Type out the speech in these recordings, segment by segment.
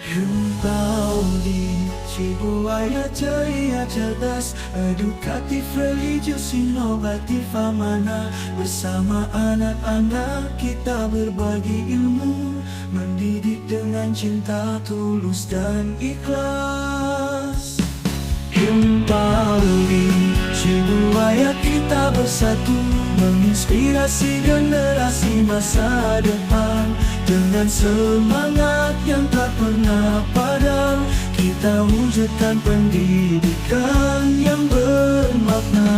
Engkau di Cibuaya ceria cerdas, edukatif, religius, inovatif, amanah. Bersama anak-anak kita berbagi ilmu, mendidik dengan cinta tulus dan ikhlas. Himpau di Cibuaya kita bersatu, menginspirasi generasi masa depan. Dengan semangat yang tak pernah padam, kita wujudkan pendidikan yang bermakna.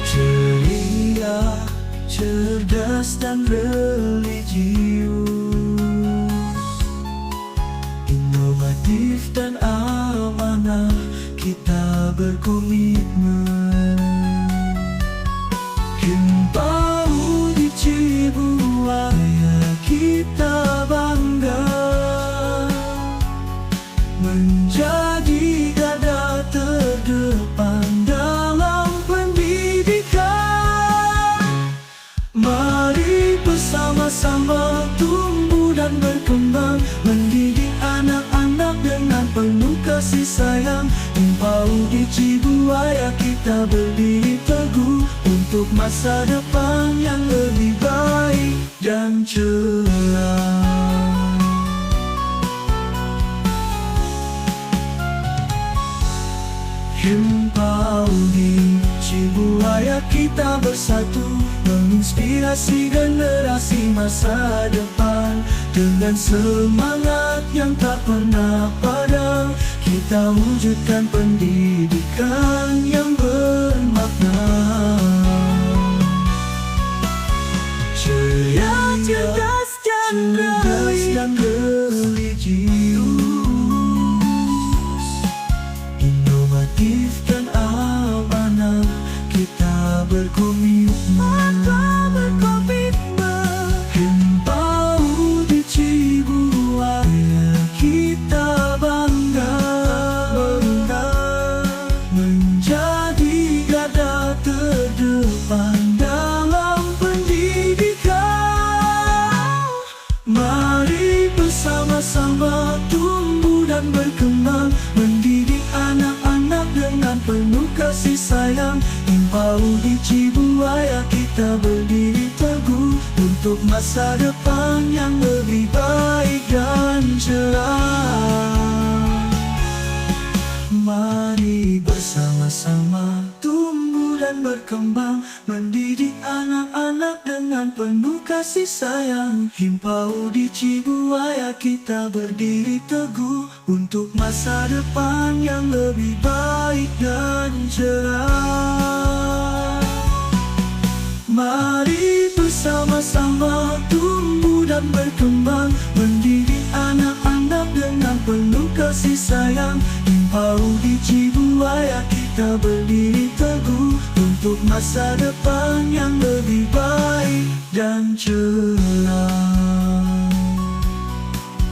Ceria, cerdas dan religius, inovatif dan amanah, kita berkomitmen. Himpau di Cibuaya kita bangga menjadi garda terdepan dalam pendidikan. Mari bersama-sama tumbuh dan berkembang, mendidik anak-anak dengan penuh kasih sayang. Himpau di Cibuaya kita berdiri teguh untuk masa depan yang lebih baik dan cerah. Himpau di Cibuaya kita bersatu, menginspirasi generasi masa depan. Dengan semangat yang tak pernah padam, kita wujudkan pendidikan yang bermakna. Ceria, cerdas dan religius, inovatif dan amanah, kita berkomitmen. Himpau di Cibuaya kita bangga menjadi garda terdepan dalam pendidikan. Mari bersama-sama tumbuh dan berkembang, mendidik anak-anak dengan penuh kasih sayang. Himpau di Cibuaya kita berdiri teguh untuk masa depan yang lebih baik dan cerah. Mari bersama-sama tumbuh dan berkembang, mendidik anak-anak dengan penuh kasih sayang. Himpau di Cibuaya kita berdiri teguh untuk masa depan yang lebih baik dan cerah. Mari bersama-sama tumbuh dan berkembang, mendidik anak-anak dengan penuh kasih sayang. Himpau di Cibuaya kita berdiri teguh untuk masa depan yang lebih baik dan cerah.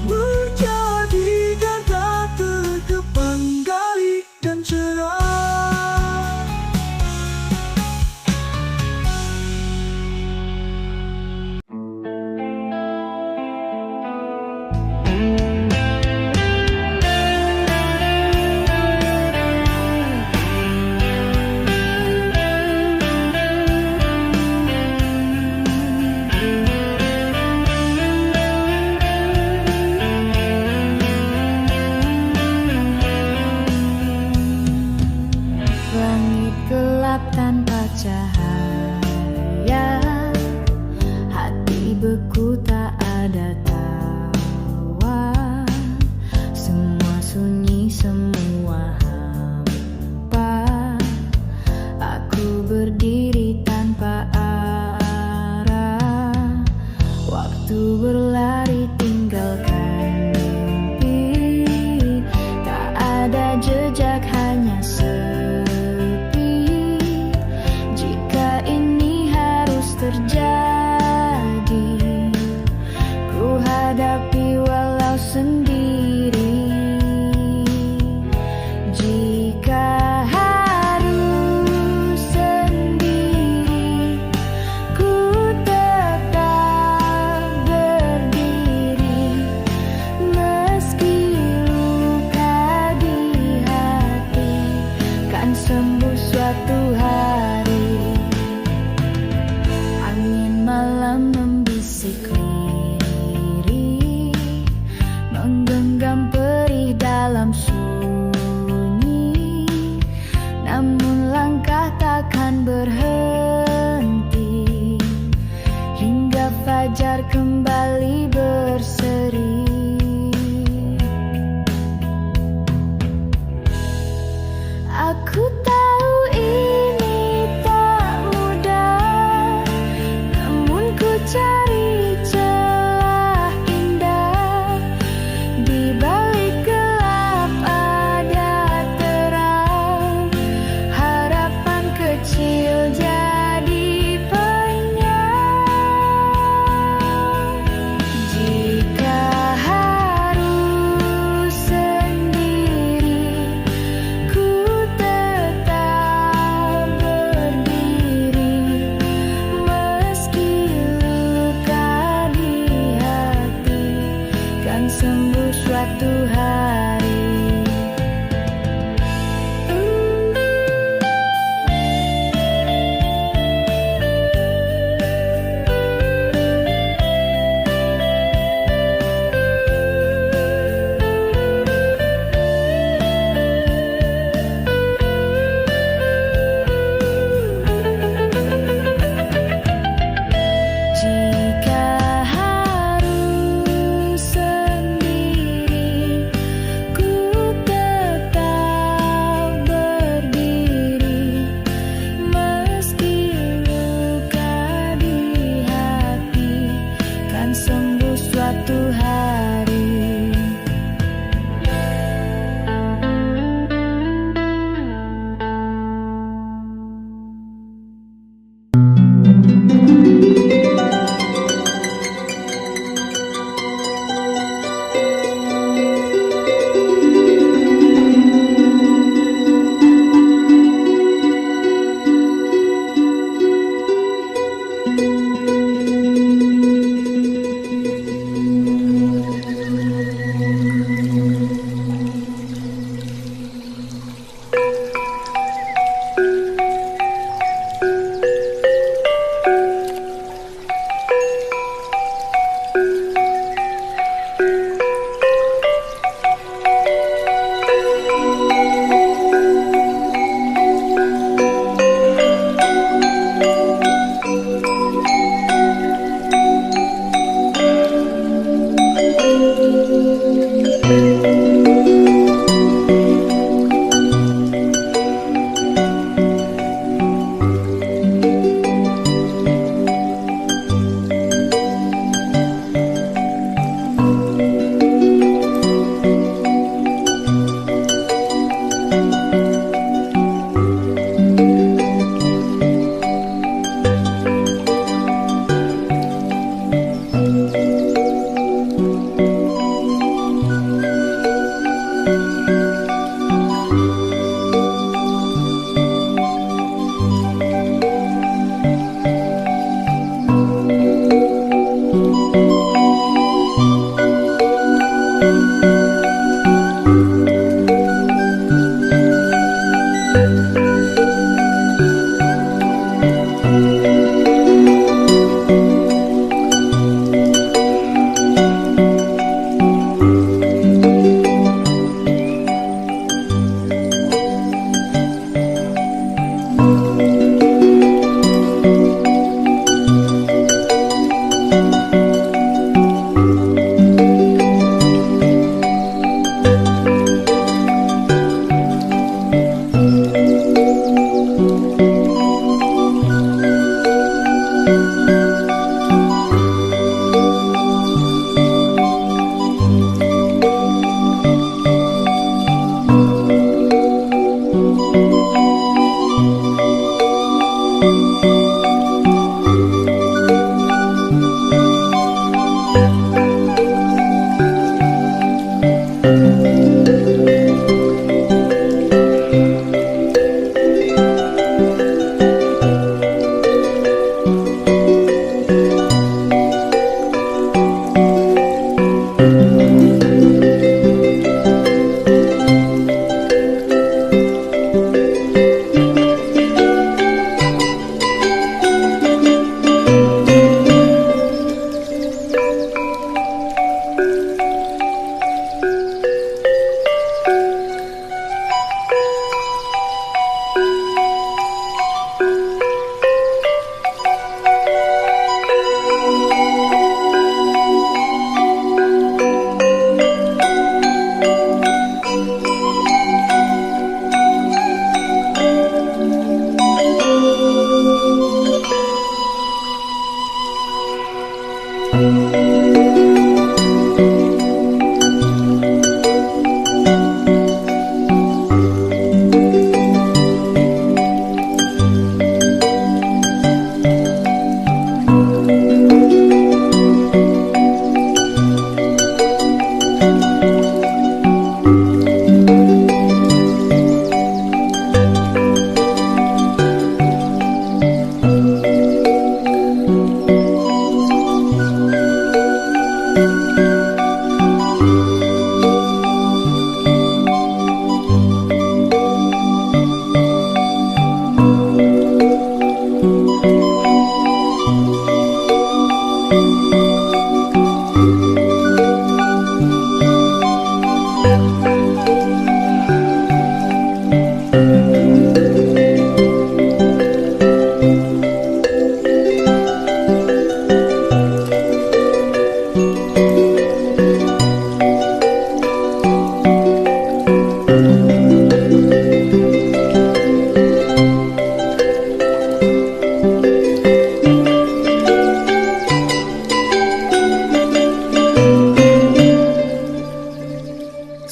Menjadi garda terdepan, baik dan cerah. Langit gelap tanpa cahaya, hati beku tak ada tawa. Semua sunyi, semua hampa. Aku berdiri tanpa arah. Waktu berlari tinggalkan mimpi. Tak ada jejak, hanya terjadi, ku hadapi walau sendiri. Jika harus sendiri, ku tetap berdiri. berkeliri, menggenggam perih dalam sunyi. Namun langkah takkan berhenti hingga fajar kembali berseri. Aku tahu ini tak mudah, namun ku cari celah indah. Di balik gelap ada terang, harapan kecil jadi penyang.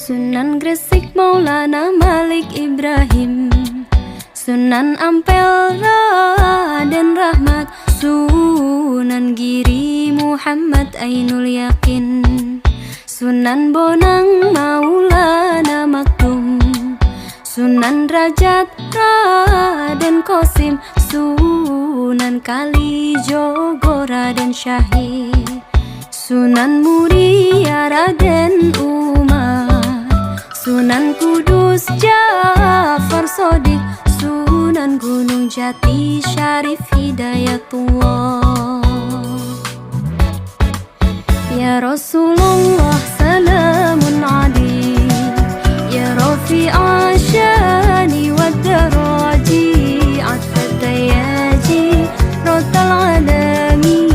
Sunan Gresik Maulana Malik Ibrahim, Sunan Ampel Raden Rahmat, Sunan Giri Muhammad Ainul Yakin, Sunan Bonang Maulana Maktum, Sunan Rajat Raden Qasim, Sunan Kalijogo Raden Syahid, Sunan Muria Raden Umar, Sunan Kudus Ja'far Shodiq, Sunan Gunung Jati Syarif Hidayatullah. Ya Rasulullah salamun alaik, Ya Rafi'a syani wa daraji, Atfat dayaji rotal alami,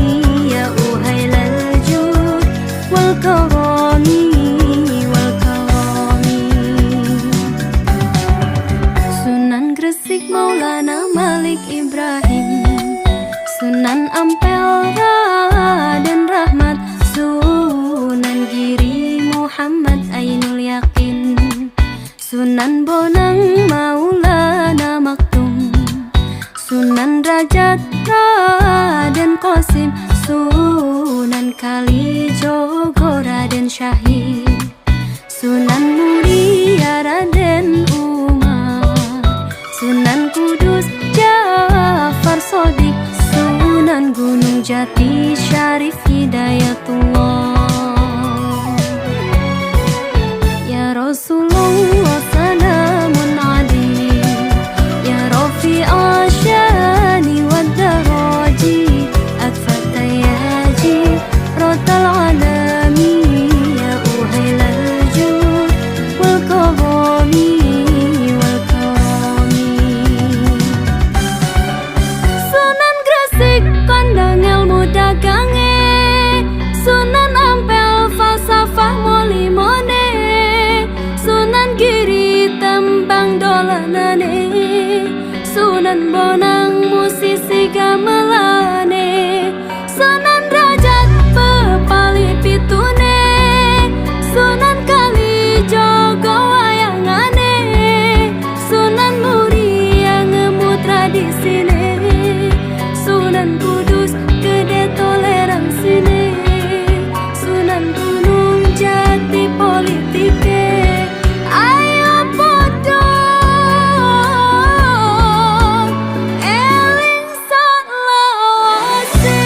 Ya uhailal jud wal karami. Maulana Malik Ibrahim, Sunan Ampel Raden Rahmat, Sunan Giri Muhammad Ainul Yakin, Sunan Bonang Maulana Maktum, Sunan Rajat Raden Qasim, Sunan Kalijogo Raden Syahid, Sunan Muria Raden Umar, Sunan Kudus Ja'far Shodiq, Sunan Gunung Jati Syarif Hidayatullah. Ya Rasulullah salamun alaik, Ya Rafi'a syani wa daraji, Atfat dayaji rotal alami, Ya uhailal jud wal karami. Kandang ilmu dagange, Sunan Ampel falsafah molimone, Sunan Giri tembang dolanane, Sunan Bonang musisi gamelane, Sunan Rajat pepali pitune, Sunan Kalijogo wayangane, Sunan Muria ngemu tradisine, Sunan Kudus gede toleransine, Sunan Gunung Jati politike. Ayo podo eling salawase.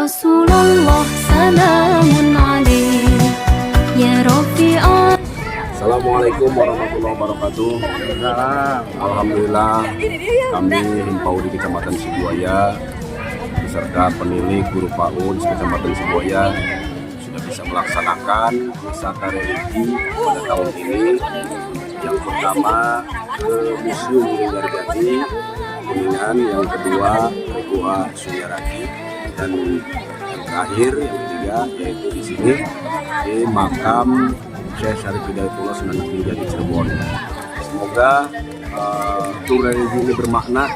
Rasulullah salamun alaik, Ya Rafi'a. Assalamualaikum warahmatullahi wabarakatuh. Alhamdulillah kami himpau di Kecamatan Sibuaya beserta penilik guru PAUD di Kecamatan Sibuaya sudah bisa melaksanakan wisata religi pada tahun ini. Yang pertama ke Museum Gunung Jati Kuningan, yang kedua Gua Suyaraki, dan yang terakhir yang ketiga yaitu di sini di makam Syekh Syarif Hidayatullah Sunan Gunung Jati Cirebon. Semoga tur religi ini bermakna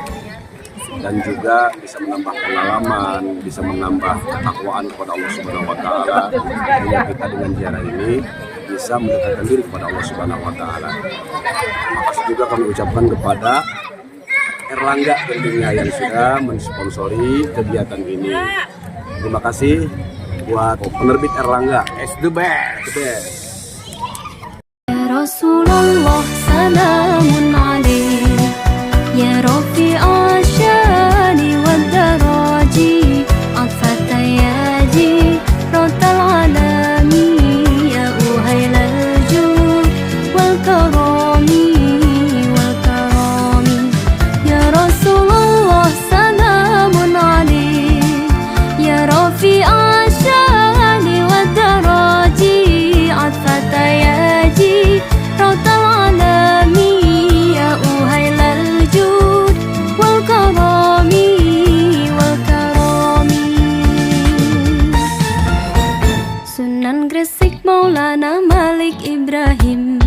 dan juga bisa menambah pengalaman, bisa menambah ketakwaan kepada Allah Subhanahu wa taala, sehingga kita dengan ziarah ini bisa mendekatkan diri kepada Allah Subhanahu wa taala. Terima kasih juga kami ucapkan kepada Erlangga tentunya yang sudah mensponsori kegiatan ini. Terima kasih buat penerbit Erlangga. It's the best. The best. Ya Rasulullah salamun alaih, ya Rafi'a syani wad daraji, atfat tayaji rotal alami, ya uhailal jud wal karami wal karami. Ya Rasulullah salamun alaih, ya Rafi'a syani wad daraji, atfat tayaji rotal alami, ya uhailal jud wal karami wal karami. Sunan Gresik Maulana Malik Ibrahim,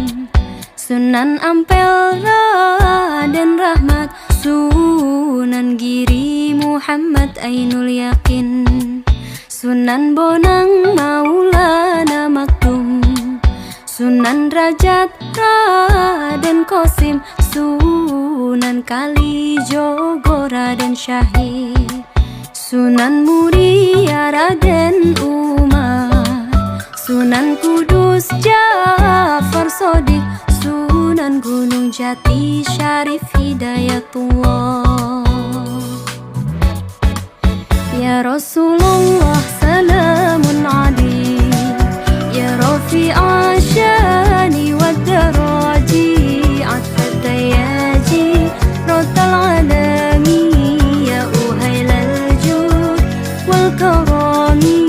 Sunan Ampel Raden Rahmat, Sunan Giri Muhammad Ainul Yakin, Sunan Bonang Maulana Maktum, Sunan Rajat Raden Qasim, Sunan Kalijogo Raden Syahid, Sunan Muria Raden Umar, Sunan Kudus Ja'far Shodiq, Sunan Gunung Jati Syarif Hidayatullah. Ya Rasulullah salamun alaih, ya Rafi'a syani wad daraji, atfat tayaji rotal alami, ya uhailal jud wal karami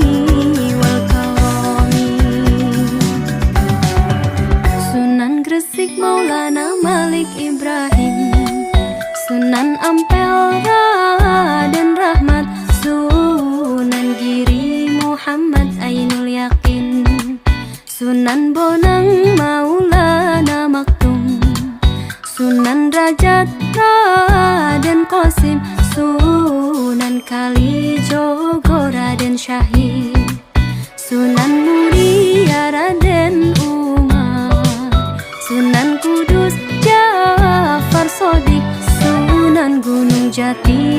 wal karami. Sunan Gresik Maulana Malik Ibrahim, Sunan Ampel Raden Rahmat, Sunan Giri Muhammad Ainul Yakin, Sunan Bonang Maulana Maktum, Sunan Rajat Raden Qasim, Sunan Kalijogo Raden Syahid, Sunan Muria Raden Umar, Sunan Kudus Ja'far Shodiq, Sunan Gunung Jati